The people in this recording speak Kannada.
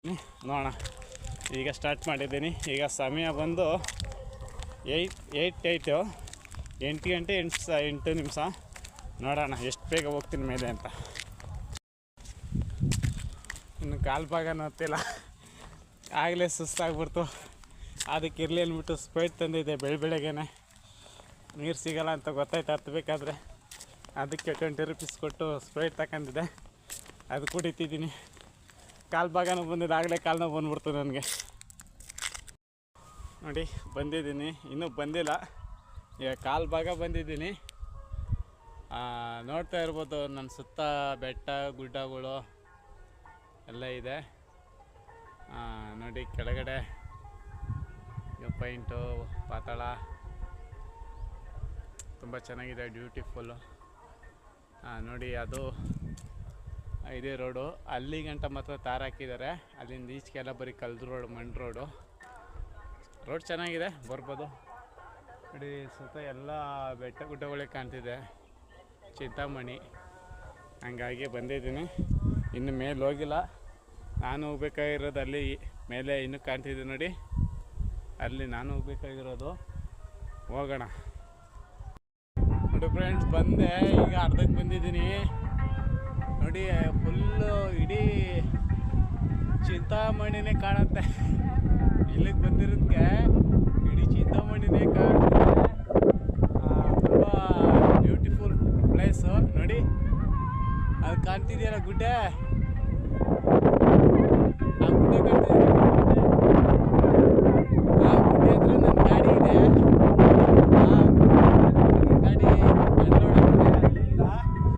ನೋಡೋಣ. ಈಗ ಸ್ಟಾರ್ಟ್ ಮಾಡಿದ್ದೀನಿ. ಈಗ ಸಮಯ ಬಂದು 8 ಗಂಟೆ 8 ನಿಮಿಷ. ನೋಡೋಣ ಎಷ್ಟು ಬೇಗ ಹೋಗ್ತೀನಿ ಮೇಲೆ ಅಂತ. ಇನ್ನು ಕಾಲು ಭಾಗ ನೋಡ್ತಿಲ್ಲ, ಆಗಲೇ ಸುಸ್ತಾಗ್ಬಿಡ್ತು. ಅದಕ್ಕೆ ಇರಲಿ ಅಂದ್ಬಿಟ್ಟು ಸ್ಪ್ರೈಟ್ ತಂದಿದ್ದೆ. ಬೆಳಗ್ಗೆನೆ ನೀರು ಸಿಗೋಲ್ಲ ಅಂತ ಗೊತ್ತಾಯ್ತು ಹತ್ತಬೇಕಾದ್ರೆ. ಅದಕ್ಕೆ 20 ರೂಪೀಸ್ ಕೊಟ್ಟು ಸ್ಪ್ರೈಟ್ ತಗೊಂಡಿದ್ದೆ, ಅದು ಕುಡಿತಿದ್ದೀನಿ. ಕಾಲು ಭಾಗನೂ ಬಂದಿದ್ದು, ಆಗಲೇ ಕಾಲು ನೋವು ಬಂದ್ಬಿಡ್ತು ನನಗೆ. ನೋಡಿ ಬಂದಿದ್ದೀನಿ, ಇನ್ನೂ ಬಂದಿಲ್ಲ. ಈಗ ಕಾಲು ಭಾಗ ಬಂದಿದ್ದೀನಿ. ನೋಡ್ತಾ ಇರ್ಬೋದು ನನ್ನ ಸುತ್ತ ಬೆಟ್ಟ ಗುಡ್ಡಗಳು ಎಲ್ಲ ಇದೆ. ನೋಡಿ ಕೆಳಗಡೆ ಪಾಯಿಂಟು ಪಾತಾಳ ತುಂಬ ಚೆನ್ನಾಗಿದೆ, ಬ್ಯೂಟಿಫುಲ್ಲು. ನೋಡಿ ಅದು ಇದೇ ರೋಡು. ಅಲ್ಲಿ ಗಂಟ ಮಾತ್ರ ತಾರು ಹಾಕಿದ್ದಾರೆ, ಅಲ್ಲಿಂದ ಈಚೆಗೆಲ್ಲ ಬರೀ ಕಲ್ದು ರೋಡು, ಮಣ್ಣು ರೋಡು. ರೋಡ್ ಚೆನ್ನಾಗಿದೆ, ಬರ್ಬೋದು. ನೋಡಿ ಸುತ್ತ ಎಲ್ಲ ಬೆಟ್ಟ ಗುಡ್ಡಗಳೇ ಕಾಣ್ತಿದೆ, ಚಿಂತಾಮಣಿ. ಹಂಗಾಗಿ ಬಂದಿದ್ದೀನಿ. ಇನ್ನು ಮೇಲೆ ಹೋಗಿಲ್ಲ, ನಾನು ಹೋಗ್ಬೇಕಾಗಿರೋದು ಅಲ್ಲಿ ಮೇಲೆ ಇನ್ನೂ ಕಾಣ್ತಿದ್ದೆ ನೋಡಿ, ಅಲ್ಲಿ ನಾನು ಹೋಗ್ಬೇಕಾಗಿರೋದು. ಹೋಗೋಣ. ನೋಡಿ ಫ್ರೆಂಡ್ಸ್, ಬಂದೆ, ಈಗ ಅರ್ಧಕ್ಕೆ ಬಂದಿದ್ದೀನಿ. ನೋಡಿ ಫುಲ್ಲು ಇಡೀ ಚಿಂತಾಮಣಿನೇ ಕಾಣುತ್ತೆ. ಇಲ್ಲಿಗೆ ಬಂದಿರೋದಕ್ಕೆ ಇಡೀ ಚಿಂತಾಮಣಿನೇ ಕಾಣುತ್ತೆ. ತುಂಬ ಬ್ಯೂಟಿಫುಲ್ ಪ್ಲೇಸು. ನೋಡಿ ಅದು ಕಾಣ್ತಿದೆಯಲ್ಲ ಗುಡ್ಡೆ, ಆ ಗುಡ್ಡೆ ಕಾಣ್ತಿದೆ.